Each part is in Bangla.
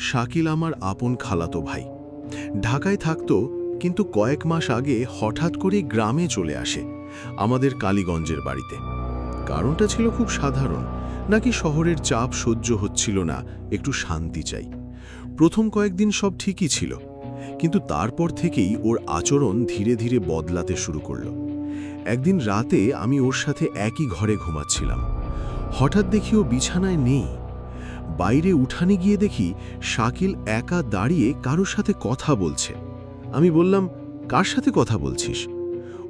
শাকিল আমার আপন খালাতো ভাই। ঢাকায় থাকতো, কিন্তু কয়েক মাস আগে হঠাৎ করে গ্রামে চলে আসে, আমাদের কালীগঞ্জের বাড়িতে। কারণটা ছিল খুব সাধারণ, নাকি শহরের চাপ সহ্য হচ্ছিল না, একটু শান্তি চাই। প্রথম কয়েকদিন সব ঠিকই ছিল, কিন্তু তারপর থেকেই ওর আচরণ ধীরে ধীরে বদলাতে শুরু করল। একদিন রাতে আমি ওর সাথে একই ঘরে ঘুমাচ্ছিলাম। হঠাৎ দেখি ও বিছানায় নেই। বাইরে উঠানে গিয়ে দেখি শাকিল একা দাঁড়িয়ে কারোর সাথে কথা বলছে। আমি বললাম, কার সাথে কথা বলছিস?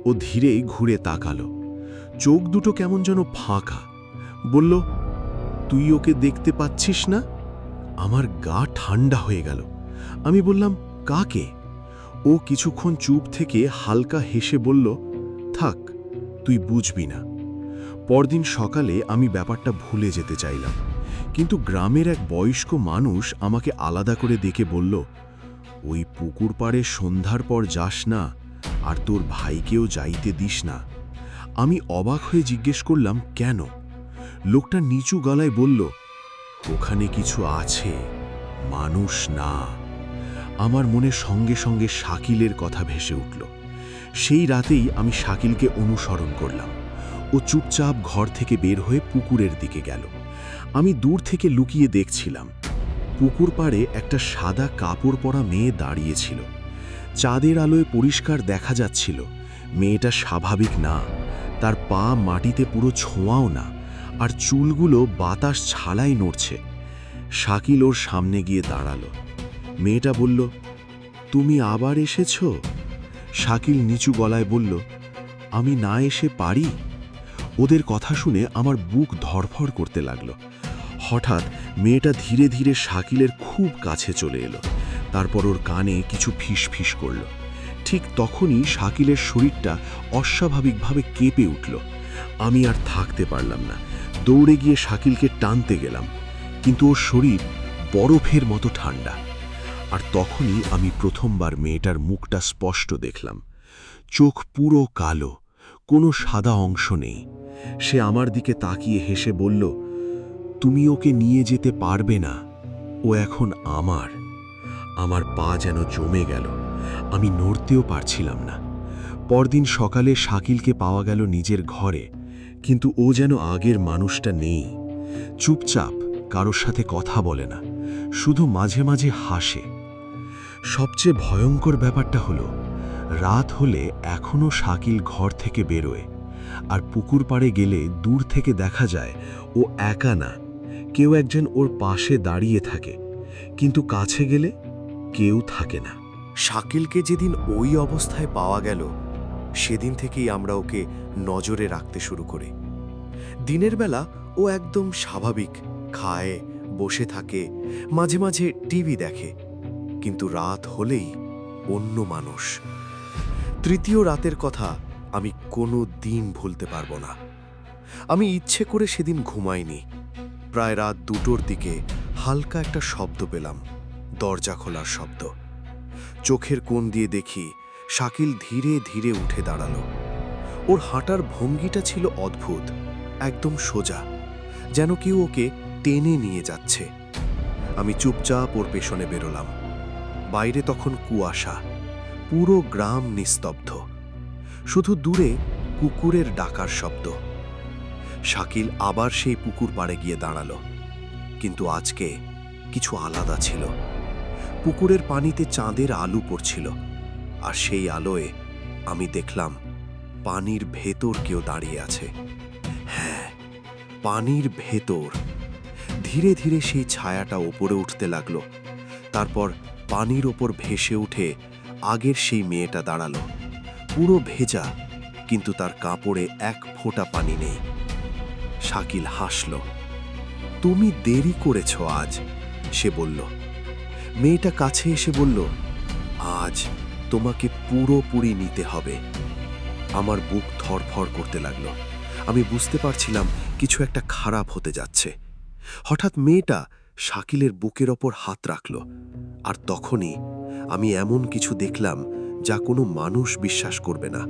ও ধীরে ঘুরে তাকালো, চোখ দুটো কেমন যেন ফাঁকা। বলল, তুই ওকে দেখতে পাচ্ছিস না? আমার গা ঠান্ডা হয়ে গেল। আমি বললাম, কাকে? ও কিছুক্ষণ চুপ থেকে হালকা হেসে বলল, থাক, তুই বুঝবি না। পরদিন সকালে আমি ব্যাপারটা ভুলে যেতে চাইলাম, কিন্তু গ্রামের এক বয়স্ক মানুষ আমাকে আলাদা করে ডেকে বলল, ওই পুকুর পাড়ে সন্ধ্যার পর যাস না, আর তোর ভাইকেও যাইতে দিস না। আমি অবাক হয়ে জিজ্ঞেস করলাম, কেন? লোকটা নিচু গলায় বলল, ওখানে কিছু আছে, মানুষ না। আমার মনে সঙ্গে সঙ্গে শাকিলের কথা ভেসে উঠল। সেই রাতেই আমি শাকিলকে অনুসরণ করলাম। ও চুপচাপ ঘর থেকে বের হয়ে পুকুরের দিকে গেল। আমি দূর থেকে লুকিয়ে দেখছিলাম। পুকুর পাড়ে একটা সাদা কাপড় পরা মেয়ে দাঁড়িয়েছিল। চাঁদের আলোয় পরিষ্কার দেখা যাচ্ছিল মেয়েটা স্বাভাবিক না। তার পা মাটিতে পুরো ছোঁয়াও না, আর চুলগুলো বাতাস ছালাই নড়ছে। শাকিল ওর সামনে গিয়ে দাঁড়ালো। মেয়েটা বলল, তুমি আবার এসেছ? শাকিল নিচু গলায় বলল, আমি না এসে পারি? ওদের কথা শুনে আমার বুক ধড়ফড় করতে লাগলো। হঠাৎ মেয়েটা ধীরে ধীরে শাকিলের খুব কাছে চলে এলো। তারপর ওর কানে কিছু ফিসফিস করল। ঠিক তখনই শাকিলের শরীরটা অস্বাভাবিকভাবে কেঁপে উঠল। আমি আর থাকতে পারলাম না, দৌড়ে গিয়ে শাকিলকে টানতে গেলাম, কিন্তু ওর শরীর বরফের মতো ঠান্ডা। আর তখনই আমি প্রথমবার মেয়েটার মুখটা স্পষ্ট দেখলাম। চোখ পুরো কালো, কোনো সাদা অংশ নেই। সে আমার দিকে তাকিয়ে হেসে বলল, তুমি ওকে নিয়ে যেতে পারবে না, ও এখন আমার। আমার পা যেন জমে গেল, আমি নড়তেও পারছিলাম না। পরদিন সকালে শাকিলকে পাওয়া গেল নিজের ঘরে, কিন্তু ও যেন আগের মানুষটা নেই। চুপচাপ, কারোর সাথে কথা বলে না, শুধু মাঝে মাঝে হাসে। সবচেয়ে ভয়ঙ্কর ব্যাপারটা হলো, রাত হলে এখনও শাকিল ঘর থেকে বেরোয়, আর পুকুর পাড়ে গেলে দূর থেকে দেখা যায় ও একা না, কেউ একজন ওর পাশে দাঁড়িয়ে থাকে, কিন্তু কাছে গেলে কেউ থাকে না। শাকিলকে যেদিন ওই অবস্থায় পাওয়া গেল, সেদিন থেকেই আমরা ওকে নজরে রাখতে শুরু করি। দিনের বেলা ও একদম স্বাভাবিক, খায়, বসে থাকে, মাঝে মাঝে টিভি দেখে, কিন্তু রাত হলেই অন্য মানুষ। তৃতীয় রাতের কথা আমি কোনো দিন ভুলতে পারবো না। আমি ইচ্ছে করে সেদিন ঘুমাইনি। প্রায় রাত 2টোর দিকে হালকা একটা শব্দ পেলাম, দরজা খোলার শব্দ। চোখের কোণ দিয়ে দেখি শাকিল ধীরে ধীরে উঠে দাঁড়ালো। ওর হাঁটার ভঙ্গিটা ছিল অদ্ভুত, একদম সোজা, যেন কেউ ওকে টেনে নিয়ে যাচ্ছে। আমি চুপচাপ ওর পেছনে বেরোলাম। বাইরে তখন কুয়াশা, পুরো গ্রাম নিস্তব্ধ, শুধু দূরে কুকুরের ডাকার শব্দ। শাকিল আবার সেই পুকুর পাড়ে গিয়ে দাঁড়ালো, কিন্তু আজকে কিছু আলাদা ছিল। পুকুরের পানিতে চাঁদের আলো পড়ছিল, আর সেই আলোয় আমি দেখলাম পানির ভেতর কেউ দাঁড়িয়ে আছে। হ্যাঁ, পানির ভেতর। ধীরে ধীরে সেই ছায়াটা ওপরে উঠতে লাগলো। তারপর পানির ওপর ভেসে উঠে আগের সেই মেয়েটা দাঁড়ালো, পুরো ভেজা, কিন্তু তার কাপড়ে এক ফোঁটা পানি নেই। শাকিল হাসল। তুমি দেরি করেছ আজ, সে বলল। মেয়েটা কাছে এসে বলল, আজ তোমাকে পুরোপুরি নিতে হবে। আমার বুক ধড়ফড় করতে লাগলো। আমি বুঝতে পারছিলাম কিছু একটা খারাপ হতে যাচ্ছে। হঠাৎ মেয়েটা শাকিলের বুকের ওপর হাত রাখল, আর তখনই আমি এমন কিছু দেখলাম যা কোনো মানুষ বিশ্বাস করবে না।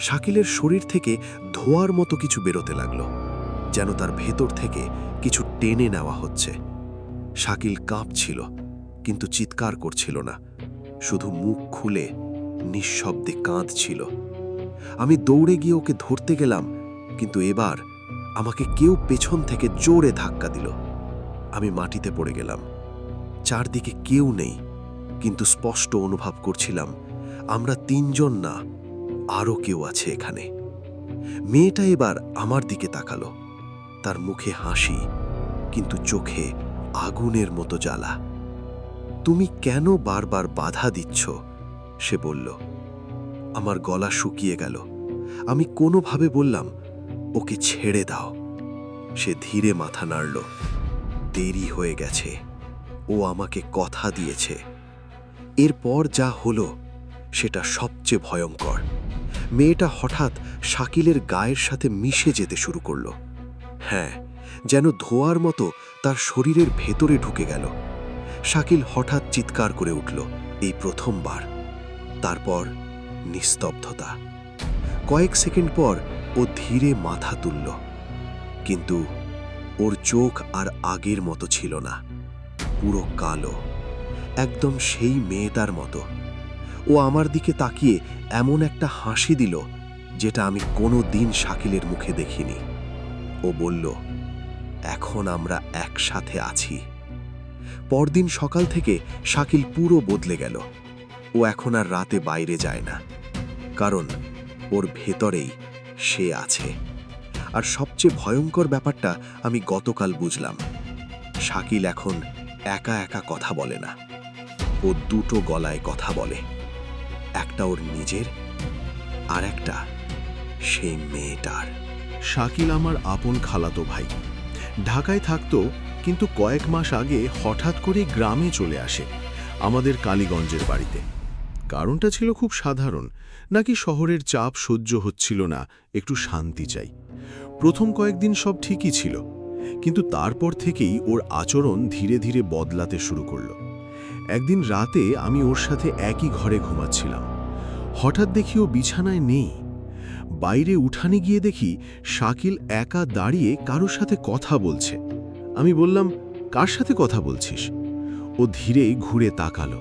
শাকিলের শরীর থেকে ধোঁয়ার মতো কিছু বেরোতে লাগলো, যেন তার ভেতর থেকে কিছু টেনে নেওয়া হচ্ছে। শাকিল কাঁপছিল, কিন্তু চিৎকার করছিল না, শুধু মুখ খুলে নিঃশব্দে কাঁদছিল। আমি দৌড়ে গিয়ে ওকে ধরতে গেলাম, কিন্তু এবার আমাকে কেউ পেছন থেকে জোরে ধাক্কা দিল। আমি মাটিতে পড়ে গেলাম। চারদিকে কেউ নেই, কিন্তু স্পষ্ট অনুভব করছিলাম আমরা তিনজন না, আরও কেউ আছে এখানে। মেয়েটা এবার আমার দিকে তাকালো। তার মুখে হাসি, কিন্তু চোখে আগুনের মতো জ্বালা। তুমি কেন বারবার বাধা দিচ্ছ? সে বলল। আমার গলা শুকিয়ে গেল। আমি কোনোভাবে বললাম, ওকে ছেড়ে দাও। সে ধীরে মাথা নাড়ল। দেরি হয়ে গেছে, ও আমাকে কথা দিয়েছে। এরপর যা হলো সেটা সবচেয়ে ভয়ঙ্কর। মেয়েটা হঠাৎ শাকিলের গায়ের সাথে মিশে যেতে শুরু করল। হ্যাঁ, যেন ধোঁয়ার মতো তার শরীরের ভেতরে ঢুকে গেল। শাকিল হঠাৎ চিৎকার করে উঠল, এই প্রথমবার। তারপর নিস্তব্ধতা। কয়েক সেকেন্ড পর ও ধীরে মাথা তুলল, কিন্তু ওর চোখ আর আগের মতো ছিল না। পুরো কালো, একদম সেই মেয়েটার মতো। ও আমার দিকে তাকিয়ে এমন একটা হাসি দিল যেটা আমি কোনো দিন শাকিলের মুখে দেখিনি। ও বলল, এখন আমরা একসাথে আছি। পরদিন সকাল থেকে শাকিল পুরো বদলে গেল। ও এখন আর রাতে বাইরে যায় না, কারণ ওর ভেতরেই সে আছে। আর সবচেয়ে ভয়ঙ্কর ব্যাপারটা আমি গতকাল বুঝলাম, শাকিল এখন একা একা কথা বলে না, ও দুটো গলায় কথা বলে। একটা ওর নিজের, আর একটা সেই মেয়েটার। শাকিল আমার আপন খালাতো ভাই। ঢাকায় থাকতো, কিন্তু কয়েক মাস আগে হঠাৎ করে গ্রামে চলে আসে, আমাদের কালীগঞ্জের বাড়িতে। কারণটা ছিল খুব সাধারণ, নাকি শহরের চাপ সহ্য হচ্ছিল না, একটু শান্তি চাই। প্রথম কয়েকদিন সব ঠিকই ছিল, কিন্তু তারপর থেকেই ওর আচরণ ধীরে ধীরে বদলাতে শুরু করল। একদিন রাতে আমি ওর সাথে একই ঘরে ঘুমাচ্ছিলাম। হঠাৎ দেখি ও বিছানায় নেই। বাইরে উঠানে গিয়ে দেখি শাকিল একা দাঁড়িয়ে কারোর সাথে কথা বলছে। আমি বললাম, কার সাথে কথা বলছিস? ও ধীরে ঘুরে তাকালো।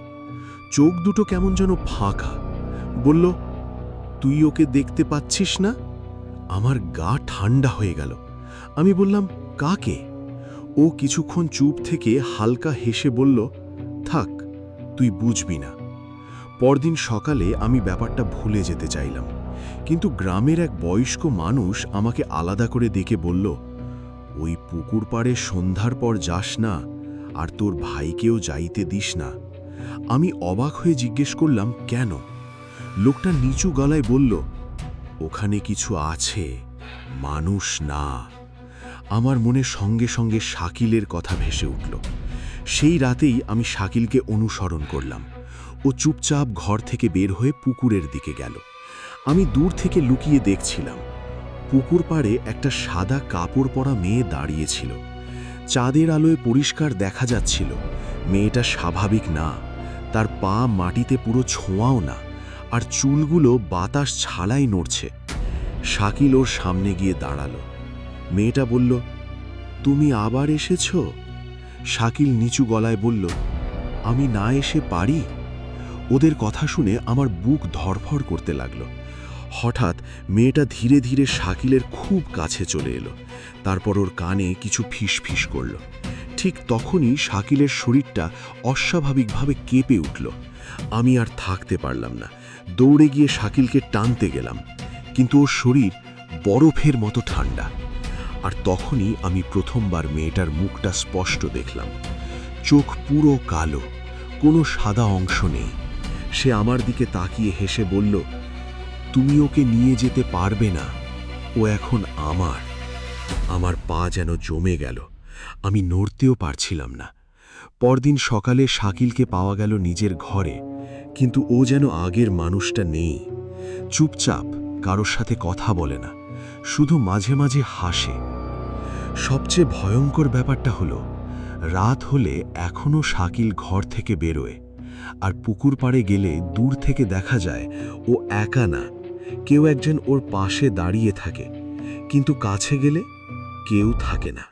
চোখ দুটো কেমন যেন ফাঁকা। বলল, তুই ওকে দেখতে পাচ্ছিস না? আমার গা ঠান্ডা হয়ে গেল। আমি বললাম, কাকে? ও কিছুক্ষণ চুপ থেকে হালকা হেসে বলল, থাক, তুই বুঝবি না। পরদিন সকালে আমি ব্যাপারটা ভুলে যেতে চাইলাম, কিন্তু গ্রামের এক বয়স্ক মানুষ আমাকে আলাদা করে ডেকে বলল, ওই পুকুর পাড়ে সন্ধ্যার পর যাস না, আর তোর ভাইকেও যাইতে দিস না। আমি অবাক হয়ে জিজ্ঞেস করলাম, কেন? লোকটা নিচু গলায় বলল, ওখানে কিছু আছে, মানুষ না। আমার মনে সঙ্গে সঙ্গে শাকিলের কথা ভেসে উঠল। সেই রাতেই আমি শাকিলকে অনুসরণ করলাম। ও চুপচাপ ঘর থেকে বের হয়ে পুকুরের দিকে গেল। আমি দূর থেকে লুকিয়ে দেখছিলাম। পুকুর পাড়ে একটা সাদা কাপড় পরা মেয়ে দাঁড়িয়েছিল। চাঁদের আলোয় পরিষ্কার দেখা যাচ্ছিল মেয়েটা স্বাভাবিক না। তার পা মাটিতে পুরো ছোঁয়াও না, আর চুলগুলো বাতাস ছালাই নড়ছে। শাকিল ওর সামনে গিয়ে দাঁড়ালো। মেয়েটা বলল, তুমি আবার এসেছ? শাকিল নিচু গলায় বলল, আমি না এসে পারি? ওদের কথা শুনে আমার বুক ধড়ফড় করতে লাগলো। হঠাৎ মেয়েটা ধীরে ধীরে শাকিলের খুব কাছে চলে এলো। তারপর ওর কানে কিছু ফিসফিস করল। ঠিক তখনই শাকিলের শরীরটা অস্বাভাবিকভাবে কেঁপে উঠল। আমি আর থাকতে পারলাম না। দৌড়ে গিয়ে শাকিলকে টানতে গেলাম, কিন্তু ওর শরীর বরফের মতো ঠান্ডা। আর তখনই আমি প্রথমবার মেয়েটার মুখটা স্পষ্ট দেখলাম। চোখ পুরো কালো, কোনো সাদা অংশ নেই। সে আমার দিকে তাকিয়ে হেসে বলল, তুমি ওকে নিয়ে যেতে পারবে না, ও এখন আমার। আমার পা যেন জমে গেল, আমি নড়তেও পারছিলাম না। পরদিন সকালে শাকিলকে পাওয়া গেল নিজের ঘরে, কিন্তু ও যেন আগের মানুষটা নেই। চুপচাপ, কারোর সাথে কথা বলে না, শুধু মাঝে মাঝে হাসে। সবচেয়ে ভয়ঙ্কর ব্যাপারটা হলো, রাত হলে এখনও শাকিল ঘর থেকে বেরোয়, আর পুকুর পাড়ে গেলে দূর থেকে দেখা যায় ও একা না, কেউ একজন ওর পাশে দাঁড়িয়ে থাকে, কিন্তু কাছে গেলে কেউ থাকে না।